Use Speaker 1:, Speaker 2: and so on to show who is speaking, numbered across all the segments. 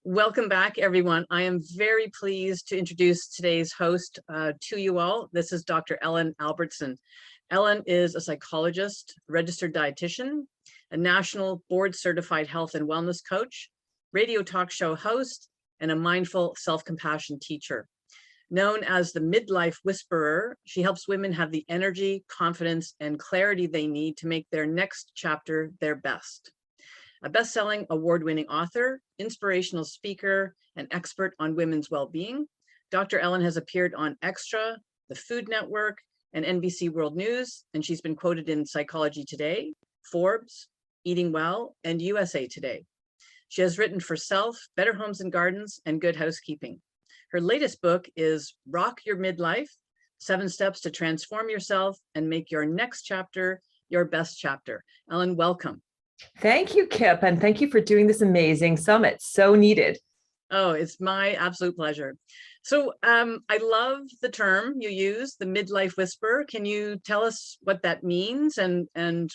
Speaker 1: Welcome back, everyone. I am very pleased to introduce today's host to you all. This is Dr. Ellen Albertson. Ellen is a psychologist, registered dietitian, a national board certified health and wellness coach, radio talk show host, and a mindful self-compassion teacher. Known as the midlife whisperer, she helps women have the energy, confidence, and clarity they need to make their next chapter their best. A best-selling, award-winning author, inspirational speaker, and expert on women's well-being, Dr. Ellen has appeared on Extra, the Food Network, and NBC World News, and she's been quoted in Psychology Today, Forbes, Eating Well, and USA Today. She has written for Self, Better Homes and Gardens, and Good Housekeeping. Her latest book is Rock Your Midlife, 7 Steps to Transform Yourself and Make Your Next Chapter Your Best Chapter. Ellen, welcome.
Speaker 2: Thank you, Kip, and thank you for doing this amazing summit. So needed.
Speaker 1: Oh, it's my absolute pleasure. So I love the term you use, the midlife whisperer. Can you tell us what that means and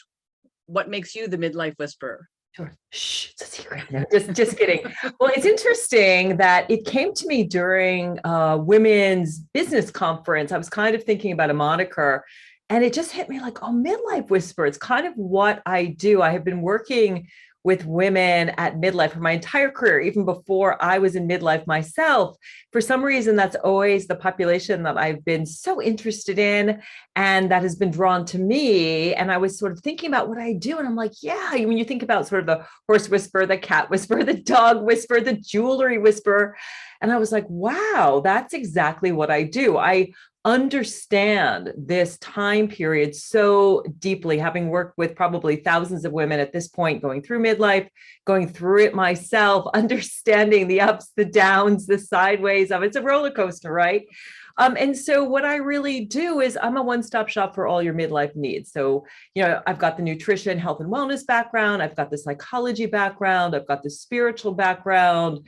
Speaker 1: what makes you the midlife whisperer?
Speaker 2: Sure. Shh, it's a secret. No, just kidding. Well, it's interesting that it came to me during a women's business conference. I was kind of thinking about a moniker. And it just hit me like, oh, midlife whisper. It's kind of what I do. I have been working with women at midlife for my entire career, even before I was in midlife myself. For some reason, that's always the population that I've been so interested in and that has been drawn to me. And I was sort of thinking about what I do. And I'm like, yeah, when you think about sort of the horse whisperer, the cat whisperer, the dog whisperer, the jewelry whisperer. And I was like, wow, that's exactly what I do. I understand this time period so deeply, having worked with probably thousands of women at this point, going through midlife, going through it myself, understanding the ups, the downs, the sideways of it. It's a roller coaster, right? And so what I really do is I'm a one-stop shop for all your midlife needs. So, I've got the nutrition, health and wellness background. I've got the psychology background. I've got the spiritual background,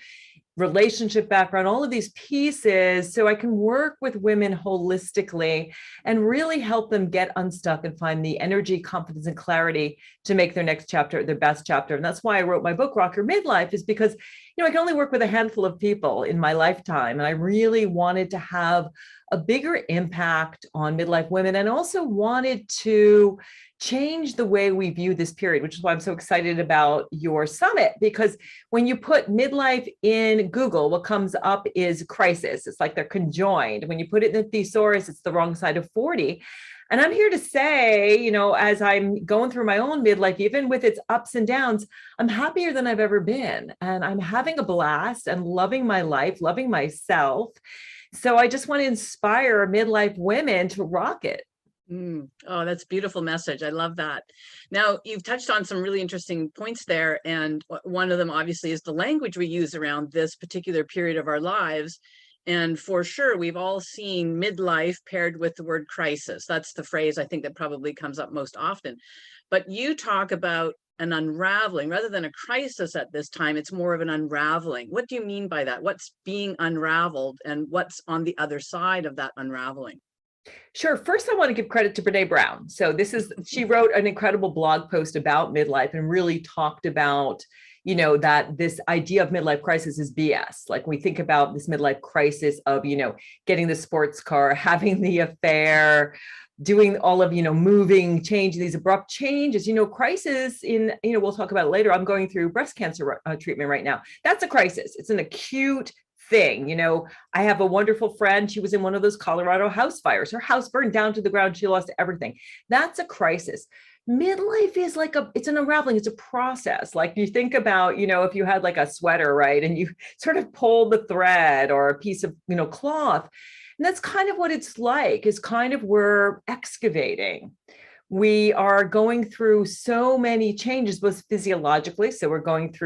Speaker 2: relationship background, all of these pieces, so I can work with women holistically and really help them get unstuck and find the energy, confidence, and clarity to make their next chapter their best chapter. And that's why I wrote my book, Rock Your Midlife, is because, I can only work with a handful of people in my lifetime. And I really wanted to have a bigger impact on midlife women and also wanted to change the way we view this period, which is why I'm so excited about your summit, because when you put midlife in Google, what comes up is crisis. It's like they're conjoined. When you put it in the thesaurus, it's the wrong side of 40. And I'm here to say, as I'm going through my own midlife, even with its ups and downs, I'm happier than I've ever been. And I'm having a blast and loving my life, loving myself. So I just want to inspire midlife women to rock it.
Speaker 1: Oh, that's a beautiful message. I love that. Now, you've touched on some really interesting points there. And one of them, obviously, is the language we use around this particular period of our lives. And for sure, we've all seen midlife paired with the word crisis. That's the phrase I think that probably comes up most often. But you talk about an unraveling rather than a crisis at this time. It's more of an unraveling. What do you mean by that? What's being unraveled and what's on the other side of that unraveling?
Speaker 2: Sure. First, I want to give credit to Brene Brown. So she wrote an incredible blog post about midlife and really talked about, that this idea of midlife crisis is BS. Like we think about this midlife crisis of, getting the sports car, having the affair, doing all of, moving, change, these abrupt changes, crisis in, we'll talk about it later. I'm going through breast cancer treatment right now. That's a crisis. It's an acute thing. I have a wonderful friend. She was in one of those Colorado house fires. Her house burned down to the ground. She lost everything. That's a crisis. Midlife is it's an unraveling. It's a process. Like you think about, if you had like a sweater, right? And you sort of pull the thread or a piece of, cloth. And that's kind of what it's like, is kind of we're excavating. We are going through so many changes, both physiologically. So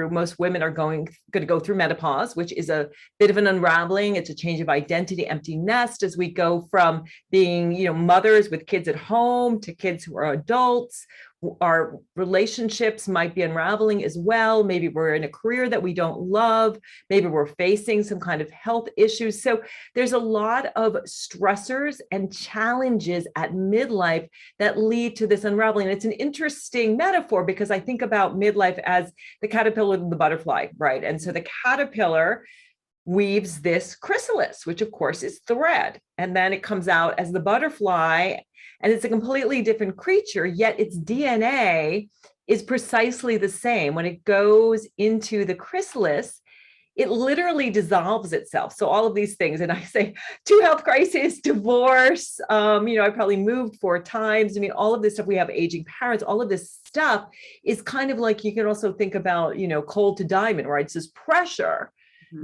Speaker 2: most women are going to go through menopause, which is a bit of an unraveling. It's a change of identity, empty nest, as we go from being, mothers with kids at home to kids who are adults. our relationships might be unraveling as well. Maybe we're in a career that we don't love. Maybe we're facing some kind of health issues. So there's a lot of stressors and challenges at midlife that lead to this unraveling. And it's an interesting metaphor because I think about midlife as the caterpillar and the butterfly, right? And so the caterpillar weaves this chrysalis, which of course is thread. And then it comes out as the butterfly, and it's a completely different creature, yet its DNA is precisely the same. When it goes into the chrysalis, it literally dissolves itself. So all of these things, and I say 2 health crises, divorce, I probably moved 4 times. I mean, all of this stuff, we have aging parents, all of this stuff is kind of like, you can also think about, coal to diamond, right? It's this pressure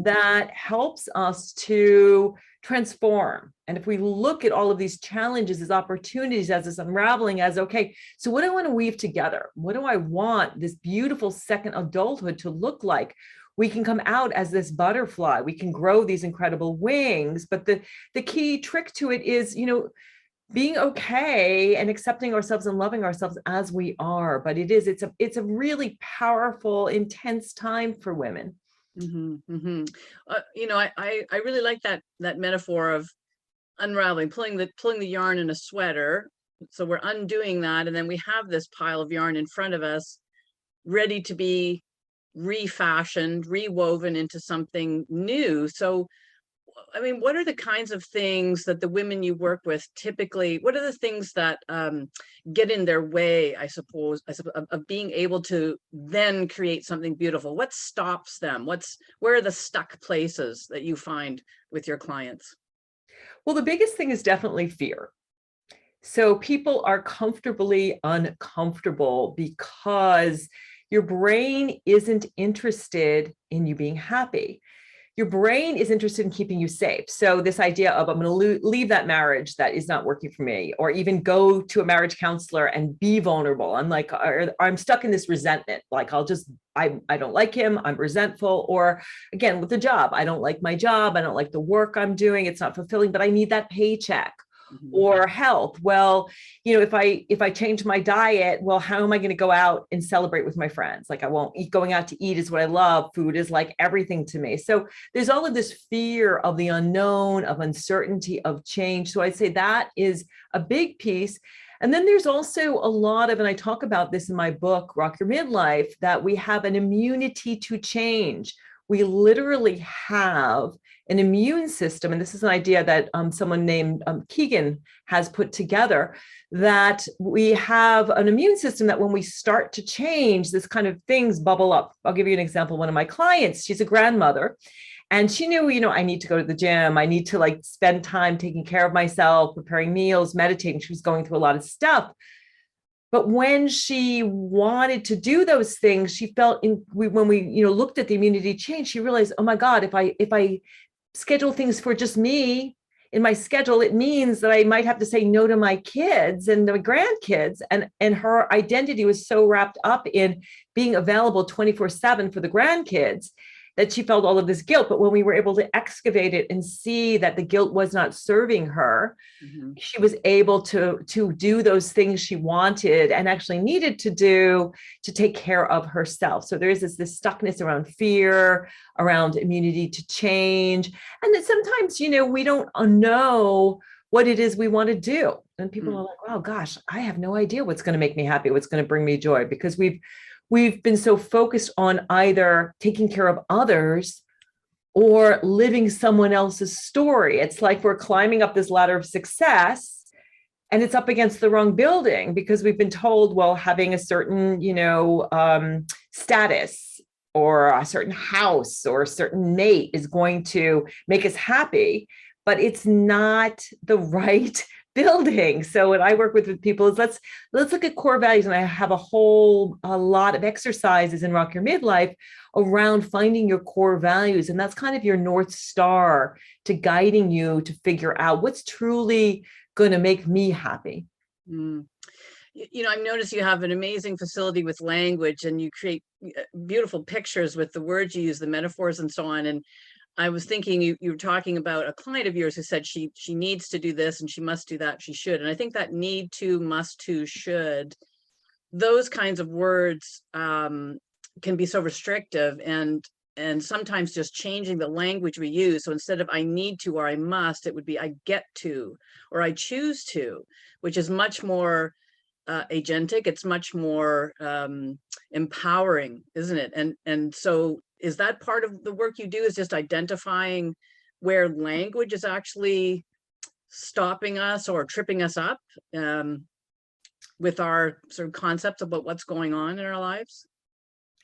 Speaker 2: that helps us to transform. And if we look at all of these challenges as opportunities, as this unraveling, as, okay, so what do I want to weave together? What do I want this beautiful second adulthood to look like? We can come out as this butterfly. We can grow these incredible wings. But the key trick to it is, being okay and accepting ourselves and loving ourselves as we are. But it's a really powerful, intense time for women.
Speaker 1: I really like that metaphor of unraveling, pulling the yarn in a sweater. So we're undoing that, and then we have this pile of yarn in front of us, ready to be refashioned, rewoven into something new. So, I mean, what are the kinds of things that the women you work with typically, what are the things that get in their way, I suppose, of being able to then create something beautiful? What stops them? Where are the stuck places that you find with your clients?
Speaker 2: Well, the biggest thing is definitely fear. So people are comfortably uncomfortable because your brain isn't interested in you being happy. Your brain is interested in keeping you safe. So this idea of, I'm going to leave that marriage that is not working for me, or even go to a marriage counselor and be vulnerable. I'm like, I'm stuck in this resentment. Like, I don't like him. I'm resentful. Or again, with the job, I don't like my job. I don't like the work I'm doing. It's not fulfilling, but I need that paycheck. Or health. Well, if I change my diet, well, how am I going to go out and celebrate with my friends? Like, I won't eat. Going out to eat is what I love. Food is like everything to me. So there's all of this fear of the unknown, of uncertainty, of change. So I'd say that is a big piece. And then there's also a lot of, and I talk about this in my book, Rock Your Midlife, that we have an immunity to change. We literally have an immune system. And this is an idea that someone named Keegan has put together, that we have an immune system that when we start to change, this kind of things bubble up. I'll give you an example. One of my clients, she's a grandmother, and she knew, I need to go to the gym. I need to spend time taking care of myself, preparing meals, meditating. She was going through a lot of stuff. But when she wanted to do those things, she felt when we looked at the immunity change, she realized, oh my God, if I schedule things for just me in my schedule, it means that I might have to say no to my kids and the grandkids. And her identity was so wrapped up in being available 24/7 for the grandkids that she felt all of this guilt. But when we were able to excavate it and see that the guilt was not serving her, she was able to do those things she wanted and actually needed to do to take care of herself. So there is this stuckness around fear, around immunity to change. And that sometimes, we don't know what it is we want to do. And people are like, oh gosh, I have no idea what's going to make me happy, what's going to bring me joy, because we've been so focused on either taking care of others or living someone else's story. It's like we're climbing up this ladder of success and it's up against the wrong building, because we've been told, well, having a certain, status or a certain house or a certain mate is going to make us happy, but it's not the right building. So what I work with people is let's look at core values. And I have a lot of exercises in Rock Your Midlife around finding your core values. And that's kind of your North Star to guiding you to figure out what's truly going to make me happy.
Speaker 1: I've noticed you have an amazing facility with language, and you create beautiful pictures with the words you use, the metaphors and so on. And I was thinking you were talking about a client of yours who said she needs to do this and she must do that, she should. And I think that need to, must to, should those kinds of words can be so restrictive, and sometimes just changing the language we use. So instead of I need to or I must, it would be I get to or I choose to, which is much more agentic. It's much more empowering, isn't it? And so is that part of the work you do, is just identifying where language is actually stopping us or tripping us up with our sort of concepts about what's going on in our lives?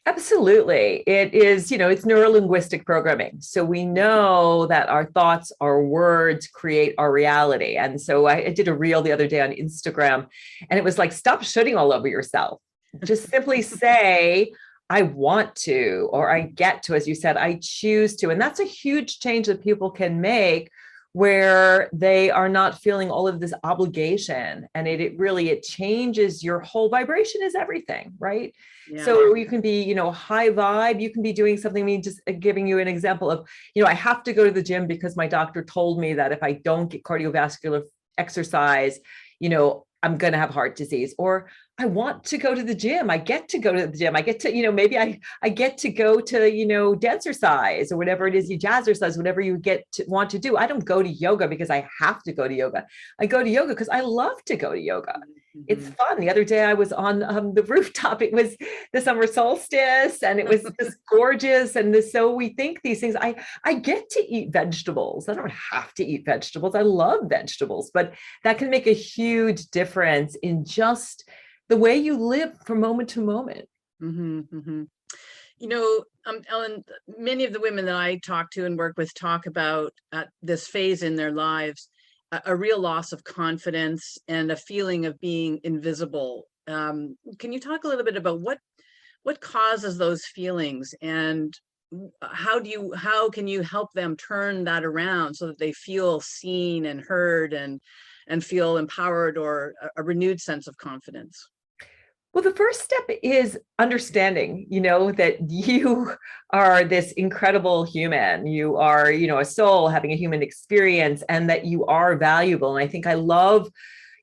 Speaker 2: Absolutely. It is, it's neurolinguistic programming. So we know that our thoughts, our words create our reality. And so I did a reel the other day on Instagram, and it was like, stop shitting all over yourself. Just simply say, I want to, or I get to, as you said, I choose to. And that's a huge change that people can make, where they are not feeling all of this obligation. And it changes your whole vibration is everything, right?
Speaker 1: Yeah.
Speaker 2: So you can be, high vibe, you can be doing something. I mean, just giving you an example of, I have to go to the gym because my doctor told me that if I don't get cardiovascular exercise, I'm going to have heart disease. Or I want to go to the gym. I get to go to the gym. I get to, maybe I get to go to, dancercise or whatever it is, you jazzercise, whatever you want to do. I don't go to yoga because I have to go to yoga. I go to yoga because I love to go to yoga. Mm-hmm. It's fun. The other day I was on the rooftop. It was the summer solstice and it was just gorgeous. And so we think these things, I get to eat vegetables. I don't have to eat vegetables. I love vegetables, but that can make a huge difference in just the way you live from moment to moment.
Speaker 1: Mm-hmm, mm-hmm. Ellen, many of the women that I talk to and work with talk about at this phase in their lives, a real loss of confidence and a feeling of being invisible. Can you talk a little bit about what causes those feelings, and how can you help them turn that around so that they feel seen and heard and feel empowered, or a renewed sense of confidence?
Speaker 2: Well, the first step is understanding, that you are this incredible human. You are, a soul having a human experience, and that you are valuable. And I think I love,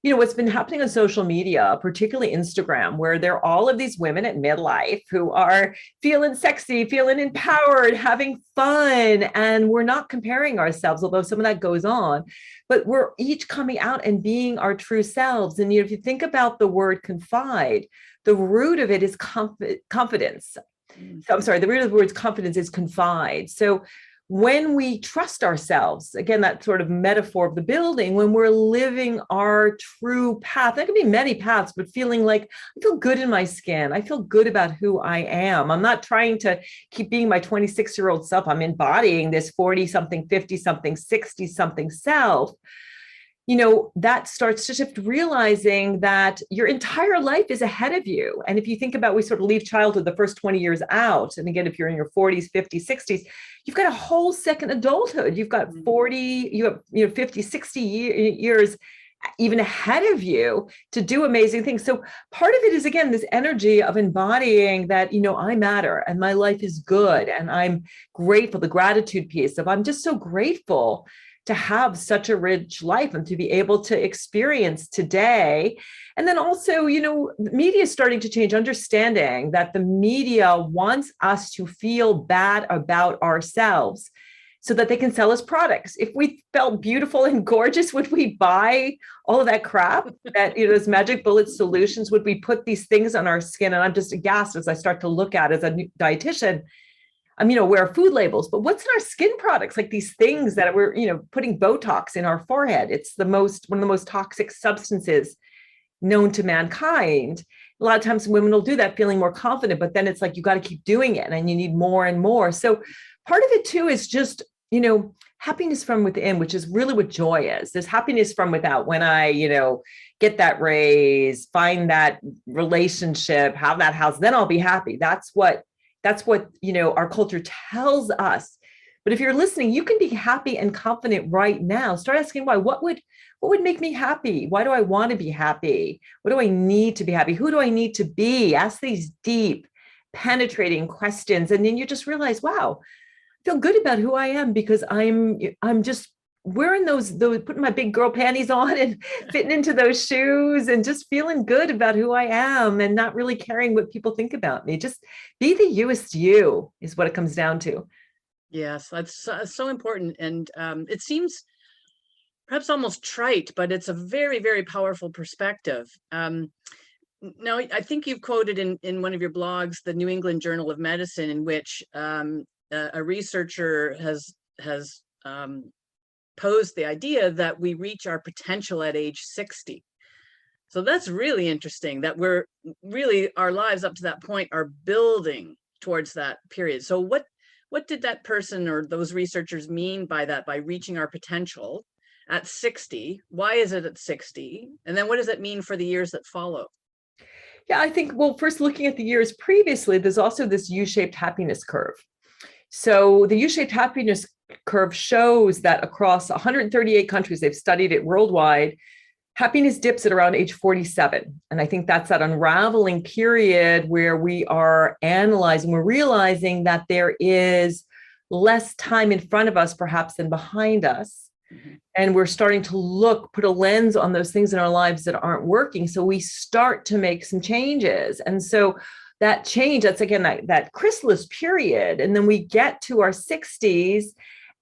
Speaker 2: what's been happening on social media, particularly Instagram, where there are all of these women at midlife who are feeling sexy, feeling empowered, having fun. And we're not comparing ourselves, although some of that goes on, but we're each coming out and being our true selves. And if you think about the word confide, the root of it is confidence. So I'm sorry, the root of the word confidence is confide. So when we trust ourselves, again, that sort of metaphor of the building, when we're living our true path, there can be many paths, but feeling like I feel good in my skin. I feel good about who I am. I'm not trying to keep being my 26-year-old self. I'm embodying this 40-something, 50-something, 60-something self. That starts to shift, realizing that your entire life is ahead of you. And if you think about, we sort of leave childhood the first 20 years out. And again, if you're in your 40s, 50s, 60s, you've got a whole second adulthood. You've got 40, you have 50, 60 years even ahead of you to do amazing things. So part of it is, again, this energy of embodying that, I matter and my life is good. And I'm grateful, the gratitude piece of I'm just so grateful to have such a rich life and to be able to experience today. And then also, media is starting to change, understanding that the media wants us to feel bad about ourselves so that they can sell us products. If we felt beautiful and gorgeous, would we buy all of that crap, that, those magic bullet solutions? Would we put these things on our skin? And I'm just aghast as I start to look at, as a dietitian, I'm, aware of food labels, but what's in our skin products? Like these things that we're, putting Botox in our forehead. It's one of the most toxic substances known to mankind. A lot of times women will do that feeling more confident, but then it's like, you got to keep doing it and you need more and more. So part of it too is just, happiness from within, which is really what joy is. There's happiness from without. When I, get that raise, find that relationship, have that house, then I'll be happy. That's what our culture tells us. But if you're listening, you can be happy and confident right now. Start asking why. What would make me happy? Why do I want to be happy? What do I need to be happy? Who do I need to be? Ask these deep, penetrating questions. And then you just realize, wow, I feel good about who I am because I'm just wearing those, putting my big girl panties on and fitting into those shoes and just feeling good about who I am and not really caring what people think about me. Just be the youest you is what it comes down to.
Speaker 1: Yes, that's so important. And it seems perhaps almost trite, but it's a very, very powerful perspective. Now, I think you've quoted in one of your blogs, the New England Journal of Medicine, in which a researcher has posed the idea that we reach our potential at age 60. So that's really interesting, that we're really, our lives up to that point are building towards that period. So what did that person or those researchers mean by that, by reaching our potential at 60? Why is it at 60? And then what does it mean for the years that follow?
Speaker 2: Yeah, I think, well, first looking at the years previously, there's also this U-shaped happiness curve. So the U-shaped happiness curve shows that across 138 countries, they've studied it worldwide, happiness dips at around age 47. And I think that's that unraveling period where we are analyzing, we're realizing that there is less time in front of us, perhaps, than behind us. Mm-hmm. And we're starting to put a lens on those things in our lives that aren't working. So we start to make some changes. And so that change, that's again, that chrysalis period. And then we get to our 60s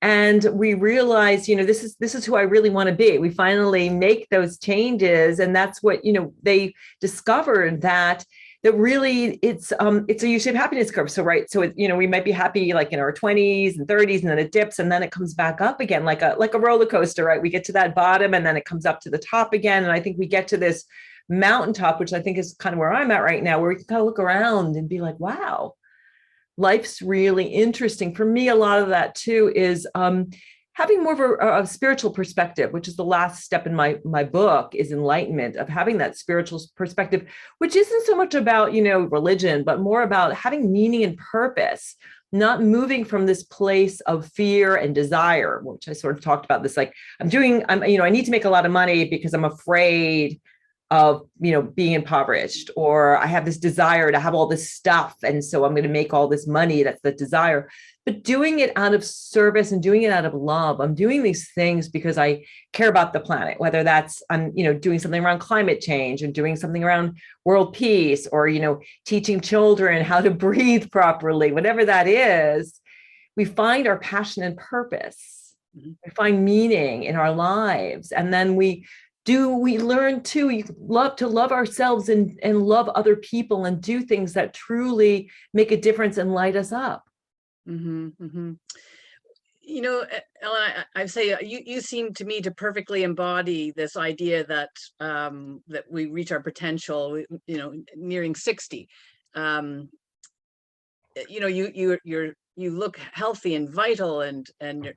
Speaker 2: and we realize, this is who I really want to be. We finally make those changes. And that's what, they discovered that really it's a U-shaped happiness curve. So, right. So, we might be happy like in our 20s and 30s, and then it dips and then it comes back up again, like a roller coaster, right? We get to that bottom and then it comes up to the top again. And I think we get to this mountaintop, which I think is kind of where I'm at right now, where we can kind of look around and be like, wow, life's really interesting. For me, a lot of that too is having more of a spiritual perspective, which is the last step in my book, is enlightenment, of having that spiritual perspective, which isn't so much about, religion, but more about having meaning and purpose, not moving from this place of fear and desire, which I sort of talked about this, like I need to make a lot of money because I'm afraid of, being impoverished, or I have this desire to have all this stuff. And so I'm going to make all this money. That's the desire, but doing it out of service and doing it out of love. I'm doing these things because I care about the planet, whether that's, I'm, doing something around climate change and doing something around world peace, or, teaching children how to breathe properly, whatever that is. We find our passion and purpose. Mm-hmm. We find meaning in our lives. And then we learn to love ourselves and love other people and do things that truly make a difference and light us up.
Speaker 1: Mm-hmm, mm-hmm. Ellen, I say you seem to me to perfectly embody this idea that that we reach our potential, nearing 60. You look healthy and vital and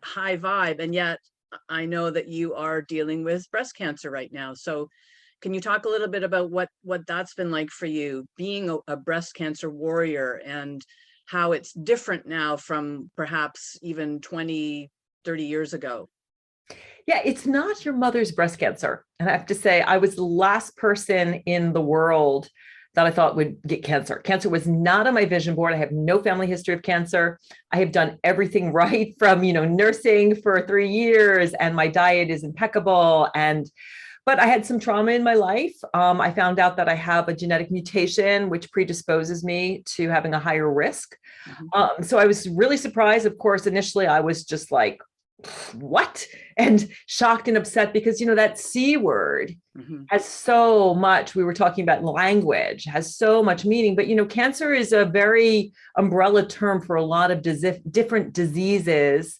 Speaker 1: high vibe, and yet I know that you are dealing with breast cancer right now. So can you talk a little bit about what that's been like for you, being a breast cancer warrior, and how it's different now from perhaps even 20, 30 years ago?
Speaker 2: Yeah, it's not your mother's breast cancer. And I have to say, I was the last person in the world that I thought would get cancer. Cancer was not on my vision board. I have no family history of cancer. I have done everything right, from, nursing for 3 years, and my diet is impeccable. But I had some trauma in my life. I found out that I have a genetic mutation, which predisposes me to having a higher risk. Mm-hmm. So I was really surprised. Of course, initially I was just like, what? And shocked and upset, because, that C word mm-hmm. has so much, we were talking about language, has so much meaning, but, cancer is a very umbrella term for a lot of different diseases.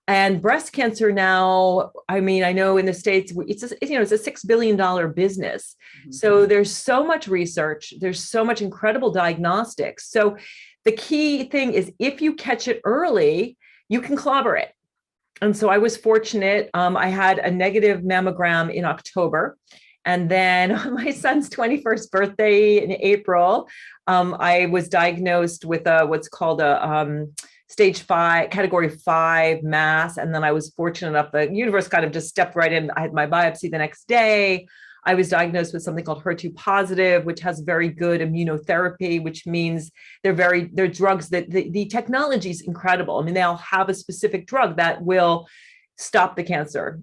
Speaker 2: And breast cancer now, I know in the States, it's a $6 billion business. Mm-hmm. So there's so much research, there's so much incredible diagnostics. So the key thing is, if you catch it early, you can clobber it. And so I was fortunate. I had a negative mammogram in October. And then on my son's 21st birthday in April, I was diagnosed with what's called a stage 5, category 5 mass. And then I was fortunate enough, the universe kind of just stepped right in. I had my biopsy the next day. I was diagnosed with something called HER2 positive, which has very good immunotherapy, which means they're drugs that the technology is incredible. They all have a specific drug that will stop the cancer,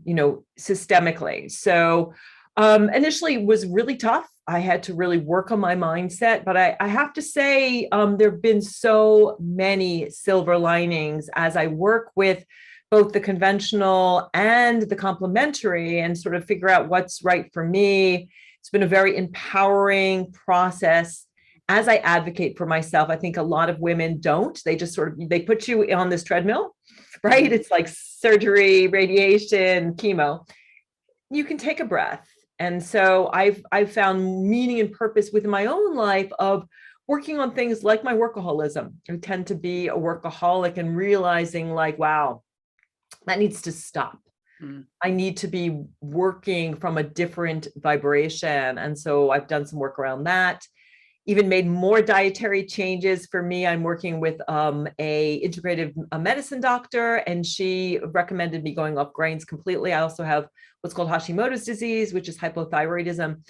Speaker 2: systemically. So initially was really tough. I had to really work on my mindset, but I have to say there have been so many silver linings as I work with both the conventional and the complementary and sort of figure out what's right for me. It's been a very empowering process as I advocate for myself. I think a lot of women don't. They just they put you on this treadmill, right? It's like surgery, radiation, chemo. You can take a breath. And so I've found meaning and purpose within my own life of working on things like my workaholism. I tend to be a workaholic and realizing like, wow, that needs to stop. I need to be working from a different vibration. And so I've done some work around that. Even made more dietary changes. For me, I'm working with a integrative medicine doctor, and she recommended me going off grains completely. I also have what's called Hashimoto's disease, which is hypothyroidism.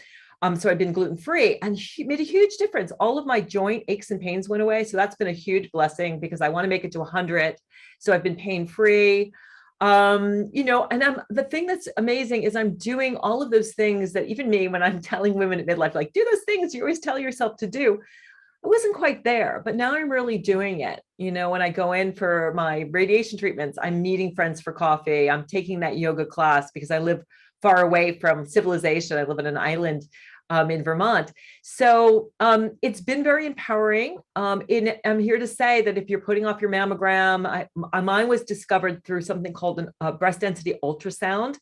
Speaker 2: So I've been gluten-free, and made a huge difference. All of my joint aches and pains went away. So that's been a huge blessing because I want to make it to 100. So I've been pain-free. And the thing that's amazing is I'm doing all of those things that even me, when I'm telling women at midlife, like, do those things you always tell yourself to do, I wasn't quite there, but now I'm really doing it. When I go in for my radiation treatments, I'm meeting friends for coffee. I'm taking that yoga class because I live far away from civilization. I live on an island in Vermont. So it's been very empowering. I'm here to say that if you're putting off your mammogram, mine was discovered through something called a breast density ultrasound,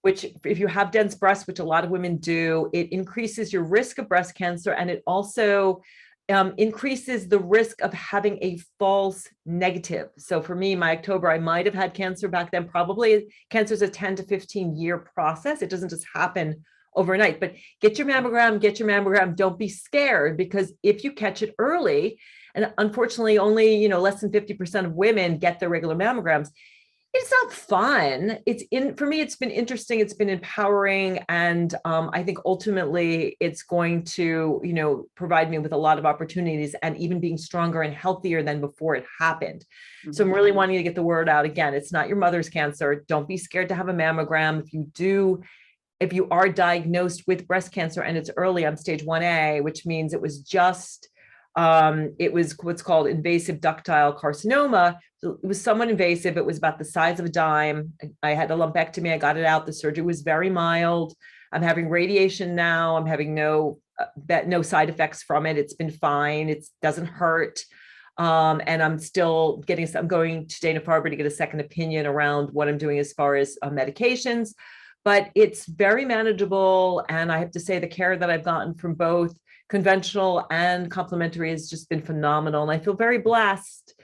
Speaker 2: which if you have dense breasts, which a lot of women do, it increases your risk of breast cancer. And it also increases the risk of having a false negative. So for me, my October, I might have had cancer back then. Probably cancer is a 10 to 15 year process. It doesn't just happen overnight, but get your mammogram. Don't be scared, because if you catch it early, and unfortunately only, less than 50% of women get their regular mammograms, it's not fun. For me, it's been interesting. It's been empowering. And I think ultimately it's going to, provide me with a lot of opportunities and even being stronger and healthier than before it happened. So I'm really wanting to get the word out. Again, it's not your mother's cancer. Don't be scared to have a mammogram. If you are diagnosed with breast cancer and it's early, I'm stage 1A, which means it was what's called invasive ductile carcinoma. So it was somewhat invasive. It was about the size of a dime. I had a lumpectomy. I got it out. The surgery was very mild. I'm having radiation now. I'm having no side effects from it. It's been fine. It doesn't hurt. And I'm going to Dana-Farber to get a second opinion around what I'm doing as far as medications. But it's very manageable. And I have to say the care that I've gotten from both conventional and complementary has just been phenomenal. And I feel very blessed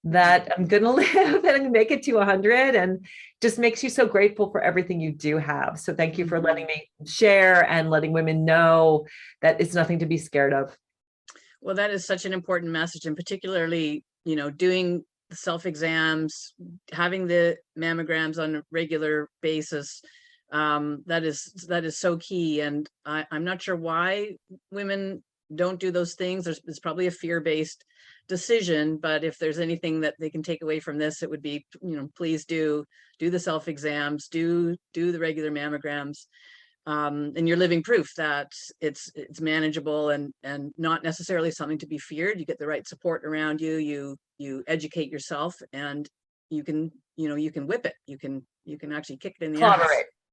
Speaker 2: that I'm going to live and I'm going to make it to 100, and just makes you so grateful for everything you do have. So thank you for letting me share and letting women know that it's nothing to be scared of.
Speaker 1: Well, that is such an important message, and particularly, doing the self-exams, having the mammograms on a regular basis. That is so key. And I'm not sure why women don't do those things. It's probably a fear-based decision, but if there's anything that they can take away from this, it would be, please do the self-exams, do the regular mammograms. And you're living proof that it's manageable and not necessarily something to be feared. You get the right support around you, you educate yourself, and you can whip it. You can actually kick it in the ass.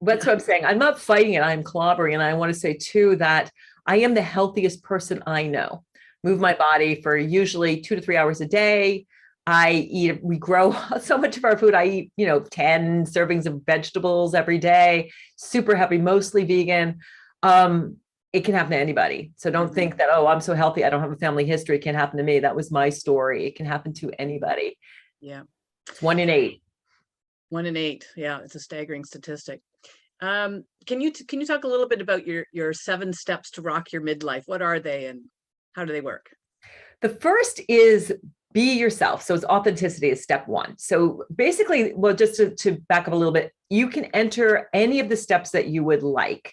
Speaker 2: That's what I'm saying. I'm not fighting it. I'm clobbering. And I want to say too, that I am the healthiest person I know. Move my body for usually 2 to 3 hours a day. We grow so much of our food. I eat, 10 servings of vegetables every day, super happy, mostly vegan. It can happen to anybody. So don't think that, oh, I'm so healthy, I don't have a family history. It can't happen to me. That was my story. It can happen to anybody.
Speaker 1: Yeah.
Speaker 2: It's 1 in 8.
Speaker 1: 1 in 8. Yeah. It's a staggering statistic. Can you talk a little bit about your 7 steps to rock your midlife? What are they and how do they work?
Speaker 2: The first is be yourself. So it's authenticity is step 1. So basically, well, just to back up a little bit, you can enter any of the steps that you would like.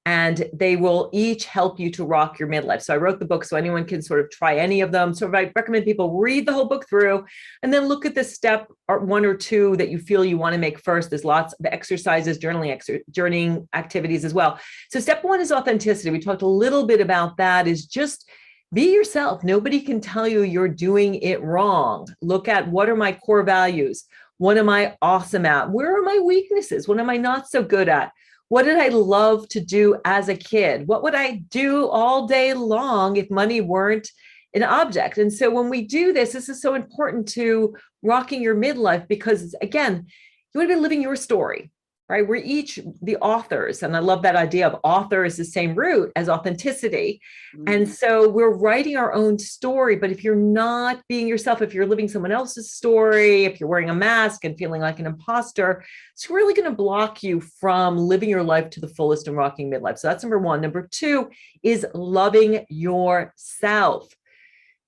Speaker 2: and they will each help you to rock your midlife. So I wrote the book so anyone can sort of try any of them. So I recommend people read the whole book through and then look at the step or one or two that you feel you want to make first. There's lots of exercises, journaling activities as well. So step one is authenticity. We talked a little bit about that, is just be yourself. Nobody can tell you you're doing it wrong. Look at, what are my core values? What am I awesome at? Where are my weaknesses? What am I not so good at? What did I love to do as a kid? What would I do all day long if money weren't an object? And so when we do this, this is so important to rocking your midlife, because again, you want to be living your story, right? We're each the authors. And I love that idea of author is the same root as authenticity. And so we're writing our own story. But if you're not being yourself, if you're living someone else's story, if you're wearing a mask and feeling like an imposter, it's really going to block you from living your life to the fullest and rocking midlife. So that's number one. Number two is loving yourself.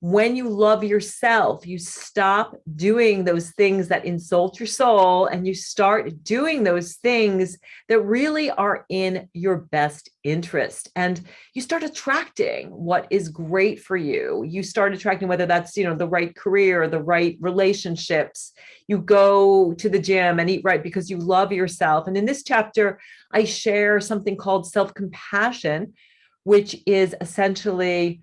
Speaker 2: When you love yourself, you stop doing those things that insult your soul, and you start doing those things that really are in your best interest. And you start attracting what is great for you. You start attracting, whether that's, the right career, the right relationships. You go to the gym and eat right because you love yourself. And in this chapter, I share something called self-compassion, which is essentially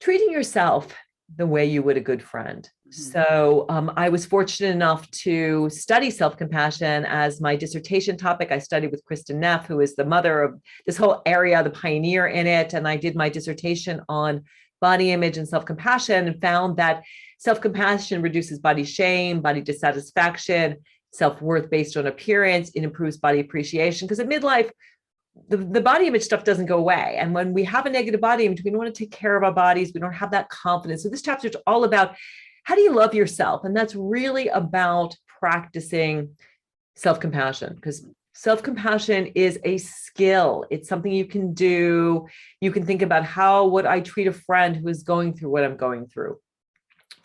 Speaker 2: treating yourself the way you would a good friend. So I was fortunate enough to study self-compassion as my dissertation topic. I studied with Kristen Neff, who is the mother of this whole area, the pioneer in it. And I did my dissertation on body image and self-compassion, and found that self-compassion reduces body shame, body dissatisfaction, self-worth based on appearance. It improves body appreciation, because at midlife, the body image stuff doesn't go away. And when we have a negative body image, we don't want to take care of our bodies. We don't have that confidence. So this chapter is all about, how do you love yourself? And that's really about practicing self-compassion, because self-compassion is a skill. It's something you can do. You can think about, how would I treat a friend who is going through what I'm going through?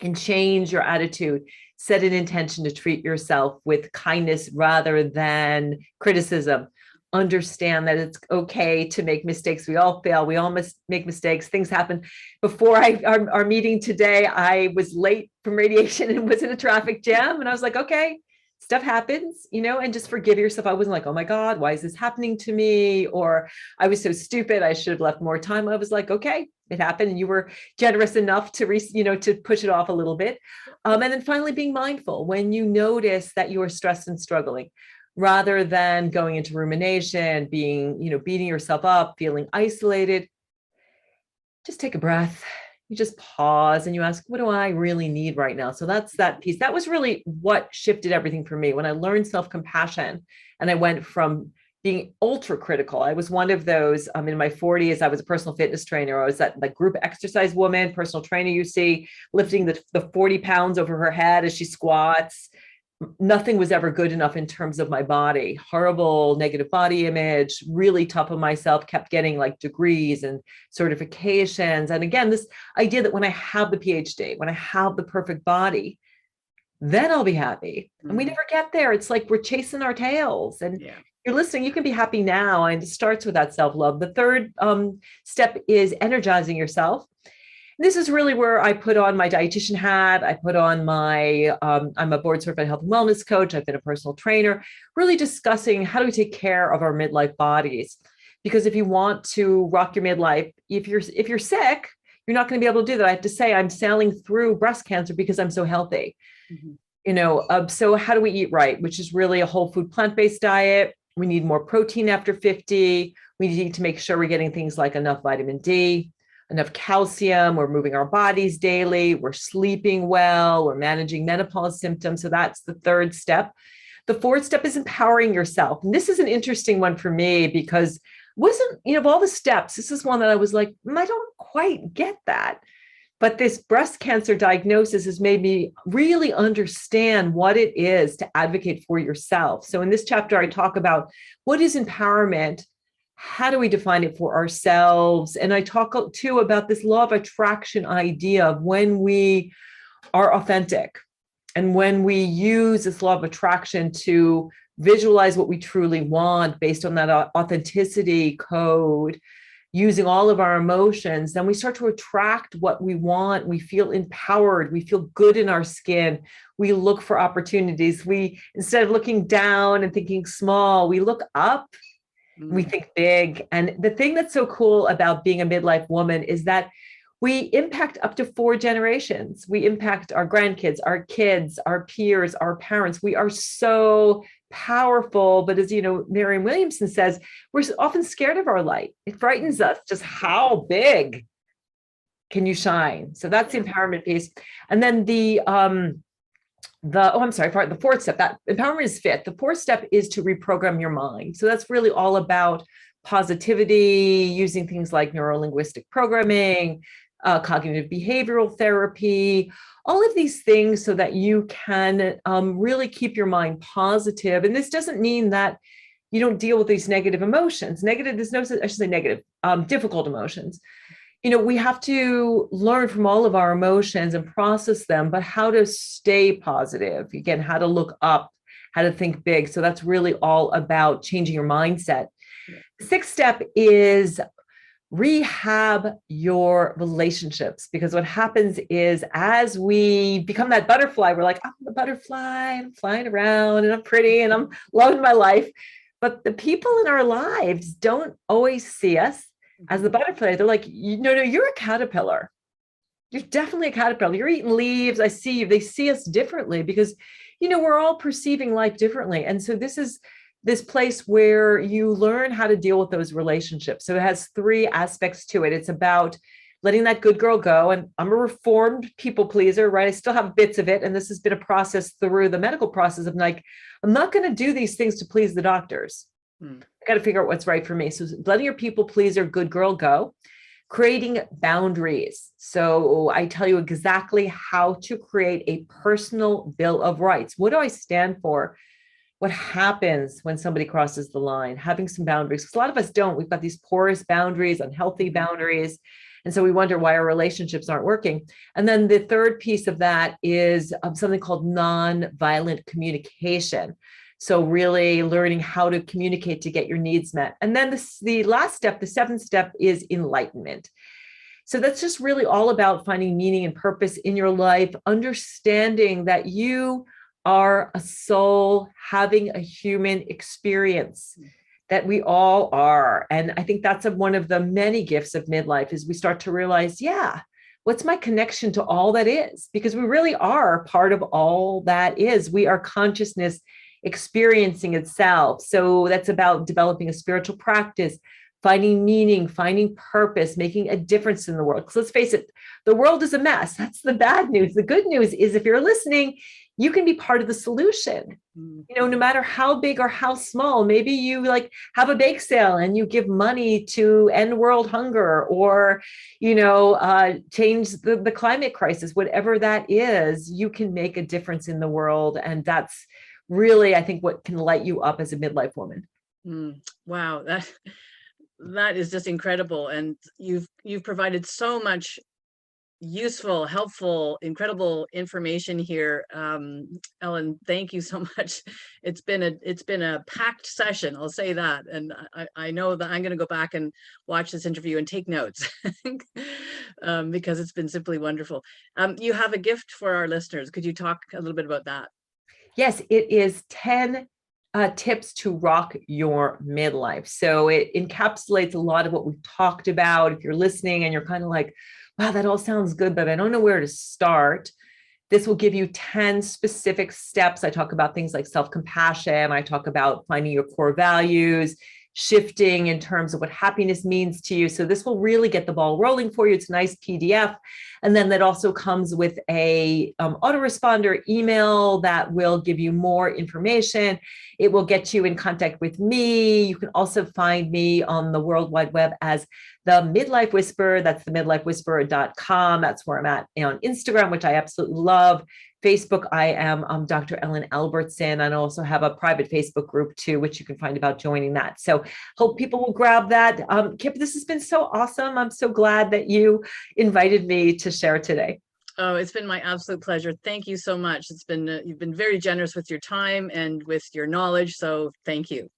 Speaker 2: And change your attitude. Set an intention to treat yourself with kindness rather than criticism. Understand that it's okay to make mistakes. We all fail. We all make mistakes. Things happen. Before our meeting today, I was late from radiation and was in a traffic jam. And I was like, okay, stuff happens, and just forgive yourself. I wasn't like, oh my God, why is this happening to me? Or I was so stupid, I should have left more time. I was like, okay, it happened. And you were generous enough to, to push it off a little bit. And then finally being mindful when you notice that you are stressed and struggling, rather than going into rumination, being, beating yourself up, feeling isolated. Just take a breath. You just pause and you ask, what do I really need right now? So that's that piece. That was really what shifted everything for me when I learned self-compassion, and I went from being ultra critical. I was one of those, in my 40s, I was a personal fitness trainer. I was that like group exercise woman, personal trainer you see lifting the 40 pounds over her head as she squats. Nothing was ever good enough in terms of my body. Horrible negative body image, really tough on myself, kept getting like degrees and certifications. And again, this idea that when I have the PhD, when I have the perfect body, then I'll be happy. And we never get there. It's like we're chasing our tails. And you're listening, you can be happy now. And it starts with that self-love. The third step is energizing yourself. This is really where I put on my dietitian hat. I put on my, I'm a board certified health and wellness coach. I've been a personal trainer, really discussing how do we take care of our midlife bodies? Because if you want to rock your midlife, if you're sick, you're not going to be able to do that. I have to say, I'm sailing through breast cancer because I'm so healthy. So how do we eat right? Which is really a whole food, plant-based diet. We need more protein after 50. We need to make sure we're getting things like enough vitamin D, enough calcium, we're moving our bodies daily, we're sleeping well, we're managing menopause symptoms. So that's the third step. The fourth step is empowering yourself. And this is an interesting one for me because wasn't, of all the steps, this is one that I was like, I don't quite get that. But this breast cancer diagnosis has made me really understand what it is to advocate for yourself. So in this chapter, I talk about what is empowerment. How do we define it for ourselves? And I talk too about this law of attraction idea of when we are authentic and when we use this law of attraction to visualize what we truly want based on that authenticity code, using all of our emotions, then we start to attract what we want. We feel empowered. We feel good in our skin. We look for opportunities. We, instead of looking down and thinking small, we look up, we think big. And the thing that's so cool about being a midlife woman is that we impact up to 4 generations. We impact our grandkids, our kids, our peers, our parents. We are so powerful. But as you know, Marianne Williamson says, we're often scared of our light. It frightens us. Just how big can you shine? So that's the empowerment piece. And then the 4th step, that empowerment is 5th. The 4th step is to reprogram your mind. So that's really all about positivity, using things like neuro-linguistic programming, cognitive behavioral therapy, all of these things so that you can really keep your mind positive. And this doesn't mean that you don't deal with these negative emotions. Difficult emotions. We have to learn from all of our emotions and process them, but how to stay positive, again, how to look up, how to think big. So that's really all about changing your mindset. The 6th step is rehab your relationships, because what happens is as we become that butterfly, we're like, I'm the butterfly, I'm flying around and I'm pretty and I'm loving my life. But the people in our lives don't always see us as the butterfly. They're like, no, you're a caterpillar. You're definitely a caterpillar. You're eating leaves. I see you. They see us differently because, we're all perceiving life differently. And so this is this place where you learn how to deal with those relationships. So it has 3 aspects to it. It's about letting that good girl go. And I'm a reformed people pleaser, right? I still have bits of it. And this has been a process through the medical process of like, I'm not going to do these things to please the doctors. I got to figure out what's right for me. So letting your people pleaser, good girl go, creating boundaries. So I tell you exactly how to create a personal bill of rights. What do I stand for? What happens when somebody crosses the line? Having some boundaries, because a lot of us don't. We've got these porous boundaries, unhealthy boundaries. And so we wonder why our relationships aren't working. And then the 3rd piece of that is something called nonviolent communication. So really learning how to communicate to get your needs met. And then the last step, the 7th step, is enlightenment. So that's just really all about finding meaning and purpose in your life, understanding that you are a soul having a human experience, that we all are. And I think that's one of the many gifts of midlife, is we start to realize, what's my connection to all that is? Because we really are part of all that is. We are consciousness experiencing itself. So that's about developing a spiritual practice, finding meaning, finding purpose, making a difference in the world. Because let's face it, the world is a mess. That's the bad news. The good news is if you're listening, you can be part of the solution. No matter how big or how small. Maybe you have a bake sale and you give money to end world hunger, or change the climate crisis. Whatever that is, you can make a difference in the world. And that's really, I think, what can light you up as a midlife woman.
Speaker 1: Wow, that is just incredible. And you've provided so much useful, helpful, incredible information here. Ellen, thank you so much. It's been a packed session, I'll say that. And I know that I'm going to go back and watch this interview and take notes because it's been simply wonderful. You have a gift for our listeners. Could you talk a little bit about that?
Speaker 2: Yes, it is 10 tips to rock your midlife. So it encapsulates a lot of what we've talked about. If you're listening and you're kind of like, wow, that all sounds good, but I don't know where to start. This will give you 10 specific steps. I talk about things like self-compassion. I talk about finding your core values, shifting in terms of what happiness means to you. So this will really get the ball rolling for you. It's a nice PDF. And then that also comes with a autoresponder email that will give you more information. It will get you in contact with me. You can also find me on the World Wide Web as The Midlife Whisperer. That's themidlifewhisperer.com. That's where I'm at on Instagram, which I absolutely love. Facebook, I am Dr. Ellen Albertson, and I also have a private Facebook group too, which you can find about joining that. So hope people will grab that. Kip, this has been so awesome. I'm so glad that you invited me to share today.
Speaker 1: Oh, it's been my absolute pleasure. Thank you so much. It's been, you've been very generous with your time and with your knowledge. So thank you.